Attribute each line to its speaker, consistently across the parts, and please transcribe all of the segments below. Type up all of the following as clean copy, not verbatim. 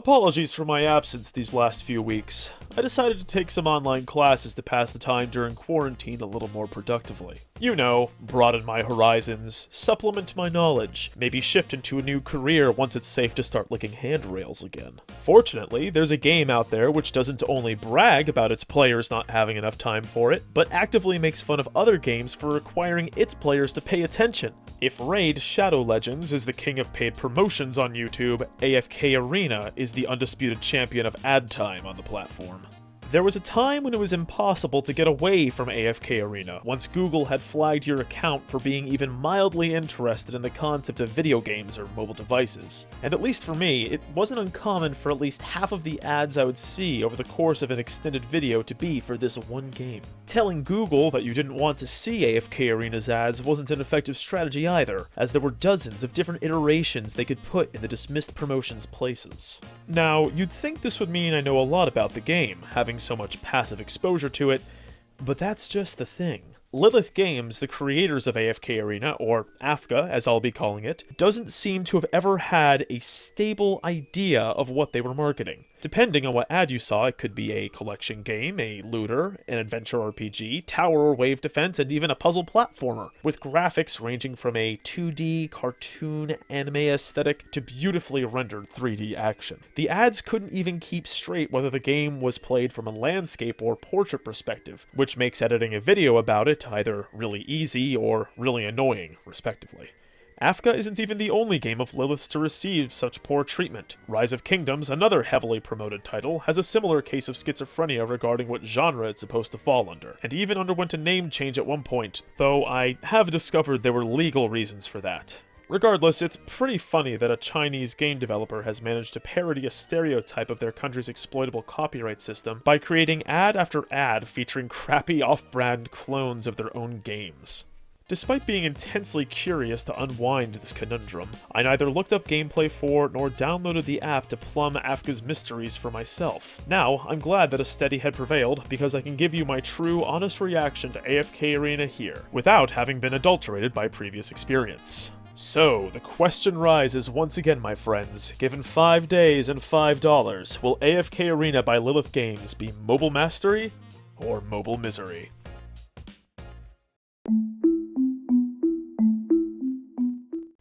Speaker 1: Apologies for my absence these last few weeks. I decided to take some online classes to pass the time during quarantine a little more productively. You know, broaden my horizons, supplement my knowledge, maybe shift into a new career once it's safe to start licking handrails again. Fortunately, there's a game out there which doesn't only brag about its players not having enough time for it, but actively makes fun of other games for requiring its players to pay attention. If Raid Shadow Legends is the king of paid promotions on YouTube, AFK Arena is the undisputed champion of ad time on the platform. There was a time when it was impossible to get away from AFK Arena once Google had flagged your account for being even mildly interested in the concept of video games or mobile devices. And at least for me, it wasn't uncommon for at least half of the ads I would see over the course of an extended video to be for this one game. Telling Google that you didn't want to see AFK Arena's ads wasn't an effective strategy either, as there were dozens of different iterations they could put in the dismissed promotion's places. Now, you'd think this would mean I know a lot about the game, having so much passive exposure to it, but that's just the thing. Lilith Games, the creators of AFK Arena, or AFK as I'll be calling it, doesn't seem to have ever had a stable idea of what they were marketing. Depending on what ad you saw, it could be a collection game, a looter, an adventure RPG, tower or wave defense, and even a puzzle platformer, with graphics ranging from a 2D cartoon anime aesthetic to beautifully rendered 3D action. The ads couldn't even keep straight whether the game was played from a landscape or portrait perspective, which makes editing a video about it either really easy or really annoying, respectively. AFK isn't even the only game of Lilith's to receive such poor treatment. Rise of Kingdoms, another heavily promoted title, has a similar case of schizophrenia regarding what genre it's supposed to fall under, and even underwent a name change at one point, though I have discovered there were legal reasons for that. Regardless, it's pretty funny that a Chinese game developer has managed to parody a stereotype of their country's exploitable copyright system by creating ad after ad featuring crappy off-brand clones of their own games. Despite being intensely curious to unwind this conundrum, I neither looked up gameplay for nor downloaded the app to plumb AFK's mysteries for myself. Now, I'm glad that a steady had prevailed, because I can give you my true, honest reaction to AFK Arena here, without having been adulterated by previous experience. So, the question rises once again, my friends. Given 5 days and $5, will AFK Arena by Lilith Games be mobile mastery or mobile misery?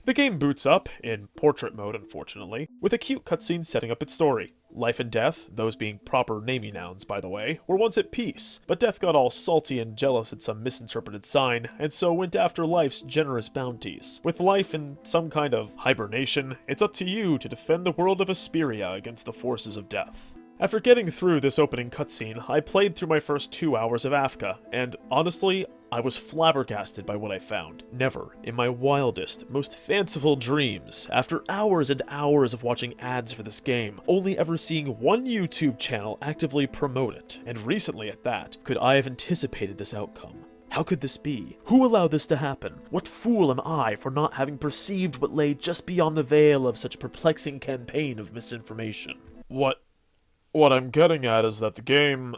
Speaker 1: The game boots up, in portrait mode unfortunately, with a cute cutscene setting up its story. Life and death, those being proper namey nouns by the way, were once at peace, but death got all salty and jealous at some misinterpreted sign, and so went after life's generous bounties. With life in some kind of hibernation, it's up to you to defend the world of Asperia against the forces of death. After getting through this opening cutscene, I played through my first 2 hours of AFK, and honestly, I was flabbergasted by what I found. Never, in my wildest, most fanciful dreams, after hours and hours of watching ads for this game, only ever seeing one YouTube channel actively promote it, and recently at that, could I have anticipated this outcome. How could this be? Who allowed this to happen? What fool am I for not having perceived what lay just beyond the veil of such a perplexing campaign of misinformation? What I'm getting at is that the game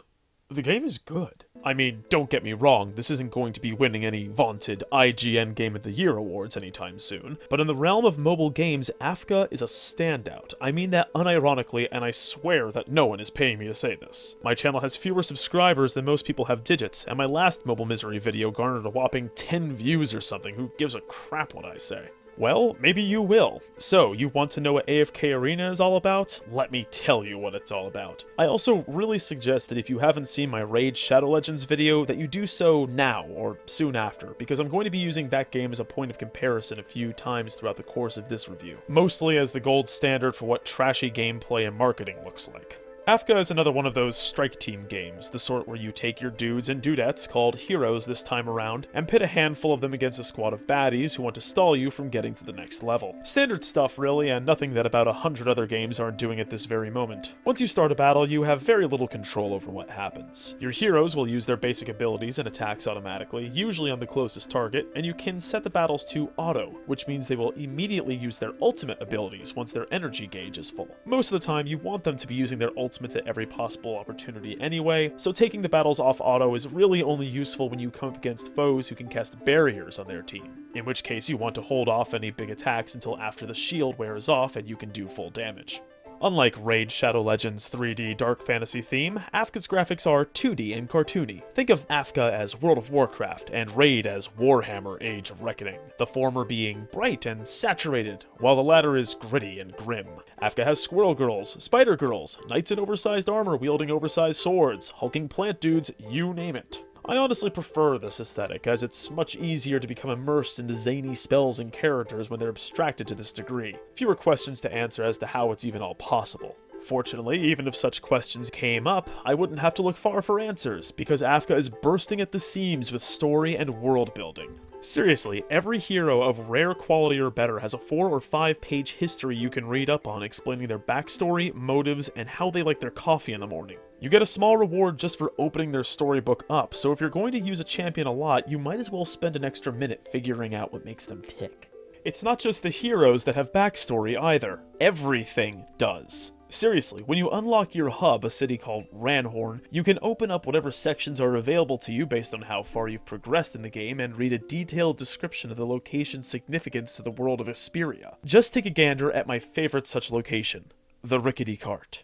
Speaker 1: is good. I mean, don't get me wrong, this isn't going to be winning any vaunted IGN Game of the Year awards anytime soon, but in the realm of mobile games, AFK is a standout. I mean that unironically, and I swear that no one is paying me to say this. My channel has fewer subscribers than most people have digits, and my last Mobile Misery video garnered a whopping 10 views or something. Who gives a crap what I say? Well, maybe you will. So, you want to know what AFK Arena is all about? Let me tell you what it's all about. I also really suggest that if you haven't seen my Raid Shadow Legends video, that you do so now, or soon after, because I'm going to be using that game as a point of comparison a few times throughout the course of this review, mostly as the gold standard for what trashy gameplay and marketing looks like. AFK is another one of those strike team games, the sort where you take your dudes and dudettes, called heroes this time around, and pit a handful of them against a squad of baddies who want to stall you from getting to the next level. Standard stuff really, and nothing that about 100 other games aren't doing at this very moment. Once you start a battle, you have very little control over what happens. Your heroes will use their basic abilities and attacks automatically, usually on the closest target, and you can set the battles to auto, which means they will immediately use their ultimate abilities once their energy gauge is full. Most of the time, you want them to be using their ultimate at every possible opportunity anyway, so taking the battles off auto is really only useful when you come up against foes who can cast barriers on their team, in which case you want to hold off any big attacks until after the shield wears off and you can do full damage. Unlike Raid Shadow Legends' 3D dark fantasy theme, AFK's graphics are 2D and cartoony. Think of AFK as World of Warcraft, and Raid as Warhammer Age of Reckoning, the former being bright and saturated, while the latter is gritty and grim. AFK has squirrel girls, spider girls, knights in oversized armor wielding oversized swords, hulking plant dudes, you name it. I honestly prefer this aesthetic, as it's much easier to become immersed into zany spells and characters when they're abstracted to this degree. Fewer questions to answer as to how it's even all possible. Fortunately, even if such questions came up, I wouldn't have to look far for answers, because AFK is bursting at the seams with story and world building. Seriously, every hero of rare quality or better has a 4 or 5 page history you can read up on explaining their backstory, motives, and how they like their coffee in the morning. You get a small reward just for opening their storybook up, so if you're going to use a champion a lot, you might as well spend an extra minute figuring out what makes them tick. It's not just the heroes that have backstory either. Everything does. Seriously, when you unlock your hub, a city called Ranhorn, you can open up whatever sections are available to you based on how far you've progressed in the game and read a detailed description of the location's significance to the world of Asperia. Just take a gander at my favorite such location, the Rickety Cart.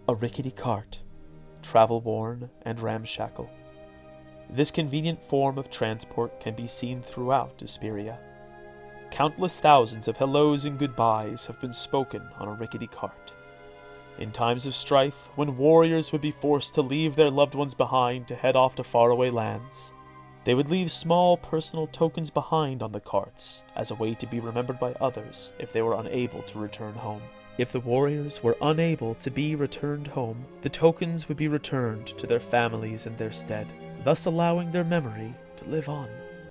Speaker 1: A rickety cart, travel-worn and ramshackle. This convenient form of transport can be seen throughout Asperia. Countless thousands of hellos and goodbyes have been spoken on a rickety cart. In times of strife, when warriors would be forced to leave their loved ones behind to head off to faraway lands, they would leave small personal tokens behind on the carts as a way to be remembered by others if they were unable to return home. If the warriors were unable to be returned home, the tokens would be returned to their families in their stead, thus allowing their memory to live on.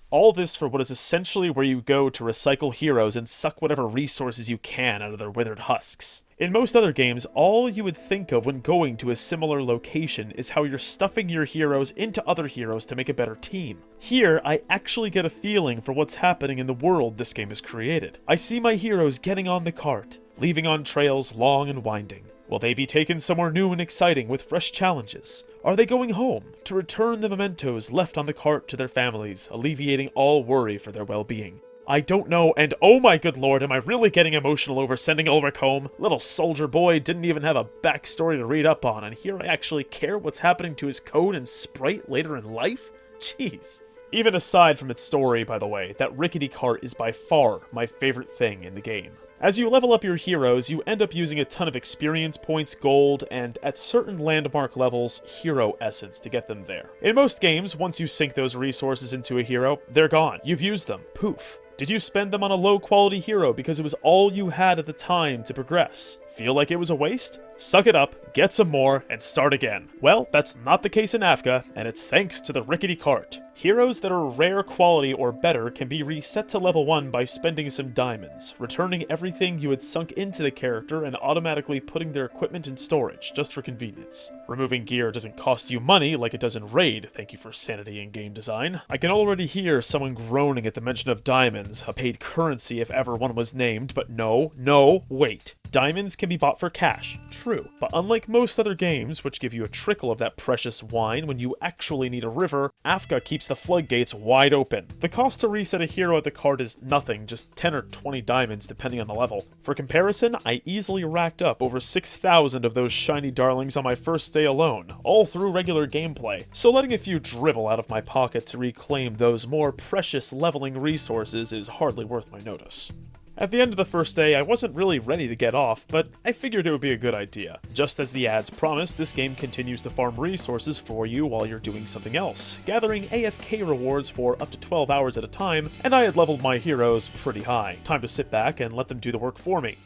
Speaker 1: All this for what is essentially where you go to recycle heroes and suck whatever resources you can out of their withered husks. In most other games, all you would think of when going to a similar location is how you're stuffing your heroes into other heroes to make a better team. Here, I actually get a feeling for what's happening in the world this game has created. I see my heroes getting on the cart, leaving on trails long and winding. Will they be taken somewhere new and exciting with fresh challenges? Are they going home to return the mementos left on the cart to their families, alleviating all worry for their well-being? I don't know, and oh my good lord, am I really getting emotional over sending Ulrich home? Little soldier boy didn't even have a backstory to read up on, and here I actually care what's happening to his code and sprite later in life? Jeez. Even aside from its story, by the way, that rickety cart is by far my favorite thing in the game. As you level up your heroes, you end up using a ton of experience points, gold, and at certain landmark levels, hero essence to get them there. In most games, once you sink those resources into a hero, they're gone. You've used them. Poof. Did you spend them on a low-quality hero because it was all you had at the time to progress? Feel like it was a waste? Suck it up, get some more, and start again. Well, that's not the case in AFK, and it's thanks to the rickety cart. Heroes that are rare quality or better can be reset to level 1 by spending some diamonds, returning everything you had sunk into the character and automatically putting their equipment in storage, just for convenience. Removing gear doesn't cost you money like it does in Raid, thank you for sanity in game design. I can already hear someone groaning at the mention of diamonds, a paid currency if ever one was named, but no, wait. Diamonds can be bought for cash, true, but unlike most other games, which give you a trickle of that precious wine when you actually need a river, AFK keeps the floodgates wide open. The cost to reset a hero at the cart is nothing, just 10 or 20 diamonds depending on the level. For comparison, I easily racked up over 6,000 of those shiny darlings on my first day alone, all through regular gameplay, so letting a few dribble out of my pocket to reclaim those more precious leveling resources is hardly worth my notice. At the end of the first day, I wasn't really ready to get off, but I figured it would be a good idea. Just as the ads promised, this game continues to farm resources for you while you're doing something else, gathering AFK rewards for up to 12 hours at a time, and I had leveled my heroes pretty high. Time to sit back and let them do the work for me.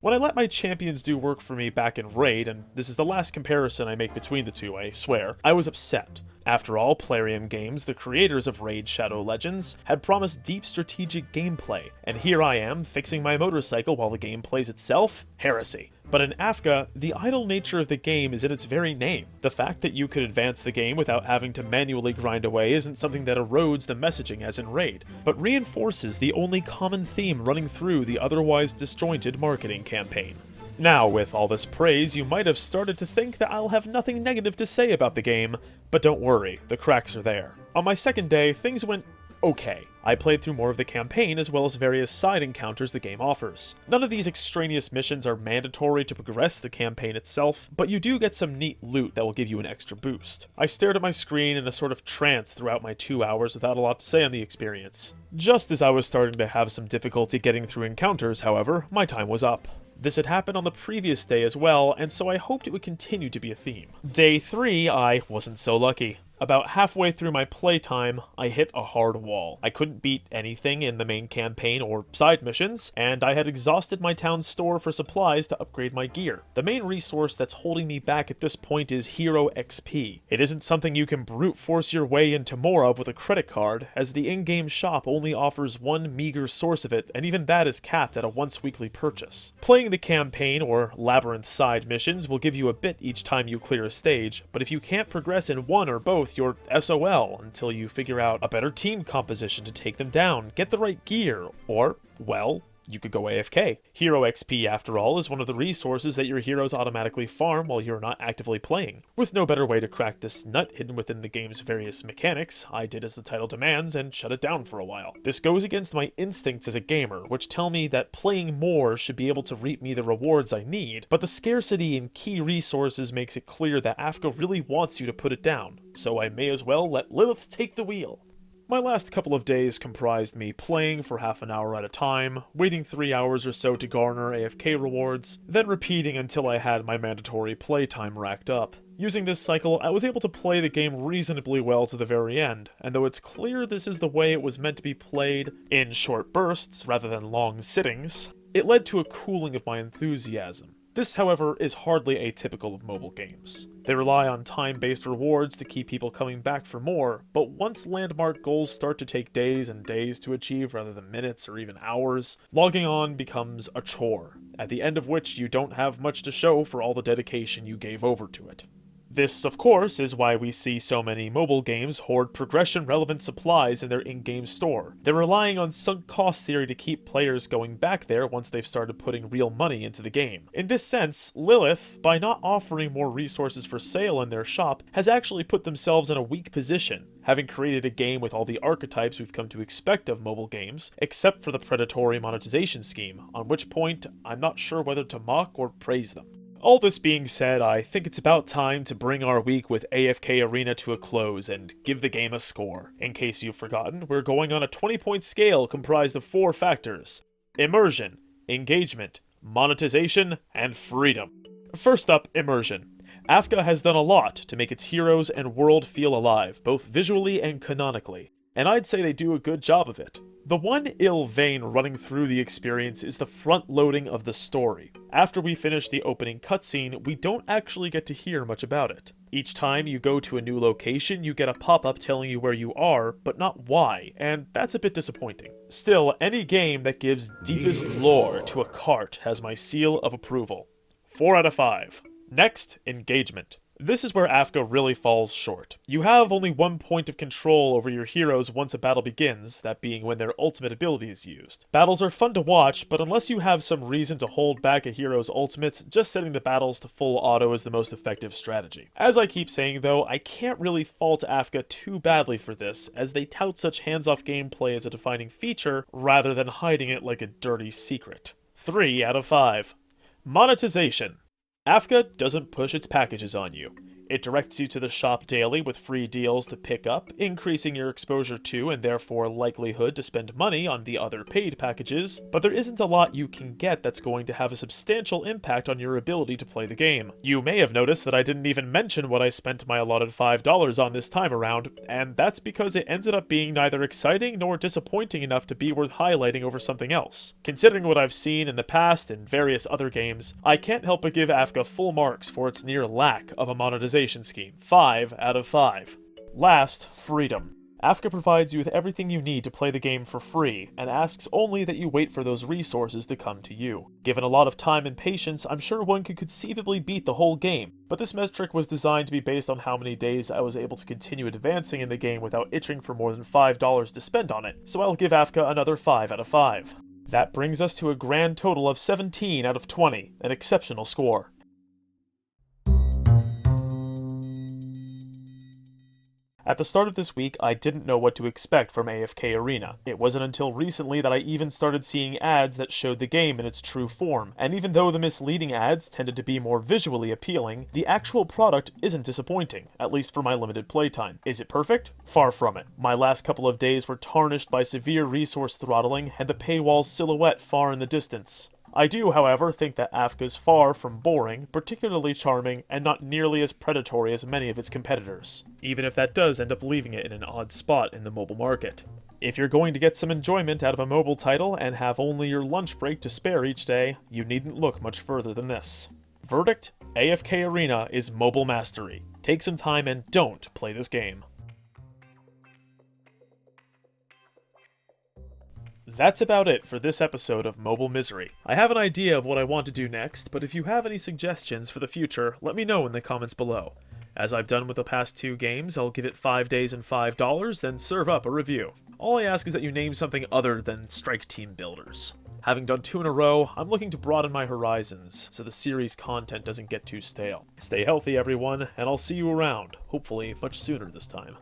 Speaker 1: When I let my champions do work for me back in Raid, and this is the last comparison I make between the two, I swear, I was upset. After all, Plarium Games, the creators of Raid Shadow Legends, had promised deep strategic gameplay, and here I am, fixing my motorcycle while the game plays itself? Heresy. But in AFK, the idle nature of the game is in its very name. The fact that you could advance the game without having to manually grind away isn't something that erodes the messaging as in Raid, but reinforces the only common theme running through the otherwise disjointed marketing campaign. Now, with all this praise, you might have started to think that I'll have nothing negative to say about the game, but don't worry, the cracks are there. On my second day, things went okay. I played through more of the campaign as well as various side encounters the game offers. None of these extraneous missions are mandatory to progress the campaign itself, but you do get some neat loot that will give you an extra boost. I stared at my screen in a sort of trance throughout my 2 hours without a lot to say on the experience. Just as I was starting to have some difficulty getting through encounters, however, my time was up. This had happened on the previous day as well, and so I hoped it would continue to be a theme. Day 3, I wasn't so lucky. About halfway through my playtime, I hit a hard wall. I couldn't beat anything in the main campaign or side missions, and I had exhausted my town's store for supplies to upgrade my gear. The main resource that's holding me back at this point is Hero XP. It isn't something you can brute force your way into more of with a credit card, as the in-game shop only offers one meager source of it, and even that is capped at a once-weekly purchase. Playing the campaign or labyrinth side missions will give you a bit each time you clear a stage, but if you can't progress in one or both, you're SOL until you figure out a better team composition to take them down, get the right gear, or, well, you could go AFK. Hero XP, after all, is one of the resources that your heroes automatically farm while you're not actively playing. With no better way to crack this nut hidden within the game's various mechanics, I did as the title demands and shut it down for a while. This goes against my instincts as a gamer, which tell me that playing more should be able to reap me the rewards I need, but the scarcity in key resources makes it clear that AFK really wants you to put it down, so I may as well let Lilith take the wheel. My last couple of days comprised me playing for half an hour at a time, waiting 3 hours or so to garner AFK rewards, then repeating until I had my mandatory playtime racked up. Using this cycle, I was able to play the game reasonably well to the very end, and though it's clear this is the way it was meant to be played, in short bursts rather than long sittings, it led to a cooling of my enthusiasm. This, however, is hardly atypical of mobile games. They rely on time-based rewards to keep people coming back for more, but once landmark goals start to take days and days to achieve rather than minutes or even hours, logging on becomes a chore, at the end of which you don't have much to show for all the dedication you gave over to it. This, of course, is why we see so many mobile games hoard progression-relevant supplies in their in-game store. They're relying on sunk cost theory to keep players going back there once they've started putting real money into the game. In this sense, Lilith, by not offering more resources for sale in their shop, has actually put themselves in a weak position, having created a game with all the archetypes we've come to expect of mobile games, except for the predatory monetization scheme, on which point I'm not sure whether to mock or praise them. All this being said, I think it's about time to bring our week with AFK Arena to a close and give the game a score. In case you've forgotten, we're going on a 20-point scale comprised of 4 factors: immersion, engagement, monetization, and freedom. First up, immersion. AFK has done a lot to make its heroes and world feel alive, both visually and canonically, and I'd say they do a good job of it. The one ill vein running through the experience is the front-loading of the story. After we finish the opening cutscene, we don't actually get to hear much about it. Each time you go to a new location, you get a pop-up telling you where you are, but not why, and that's a bit disappointing. Still, any game that gives deepest lore to a cart has my seal of approval. 4 out of 5. Next, engagement. This is where AFK really falls short. You have only one point of control over your heroes once a battle begins, that being when their ultimate ability is used. Battles are fun to watch, but unless you have some reason to hold back a hero's ultimate, just setting the battles to full auto is the most effective strategy. As I keep saying though, I can't really fault AFK too badly for this, as they tout such hands-off gameplay as a defining feature, rather than hiding it like a dirty secret. 3 out of 5. Monetization. AFK doesn't push its packages on you. It directs you to the shop daily with free deals to pick up, increasing your exposure to and therefore likelihood to spend money on the other paid packages, but there isn't a lot you can get that's going to have a substantial impact on your ability to play the game. You may have noticed that I didn't even mention what I spent my allotted $5 on this time around, and that's because it ended up being neither exciting nor disappointing enough to be worth highlighting over something else. Considering what I've seen in the past in various other games, I can't help but give AFK full marks for its near lack of a monetization scheme. 5 out of 5. Last, freedom. AFK provides you with everything you need to play the game for free, and asks only that you wait for those resources to come to you. Given a lot of time and patience, I'm sure one could conceivably beat the whole game, but this metric was designed to be based on how many days I was able to continue advancing in the game without itching for more than $5 to spend on it, so I'll give AFK another 5 out of 5. That brings us to a grand total of 17 out of 20, an exceptional score. At the start of this week, I didn't know what to expect from AFK Arena. It wasn't until recently that I even started seeing ads that showed the game in its true form, and even though the misleading ads tended to be more visually appealing, the actual product isn't disappointing, at least for my limited playtime. Is it perfect? Far from it. My last couple of days were tarnished by severe resource throttling and the paywall's silhouette far in the distance. I do, however, think that AFK's far from boring, particularly charming, and not nearly as predatory as many of its competitors, even if that does end up leaving it in an odd spot in the mobile market. If you're going to get some enjoyment out of a mobile title and have only your lunch break to spare each day, you needn't look much further than this. Verdict: AFK Arena is mobile mastery. Take some time and don't play this game. That's about it for this episode of Mobile Misery. I have an idea of what I want to do next, but if you have any suggestions for the future, let me know in the comments below. As I've done with the past 2 games, I'll give it 5 days and $5, then serve up a review. All I ask is that you name something other than Strike Team Builders. Having done 2 in a row, I'm looking to broaden my horizons, so the series content doesn't get too stale. Stay healthy, everyone, and I'll see you around, hopefully much sooner this time.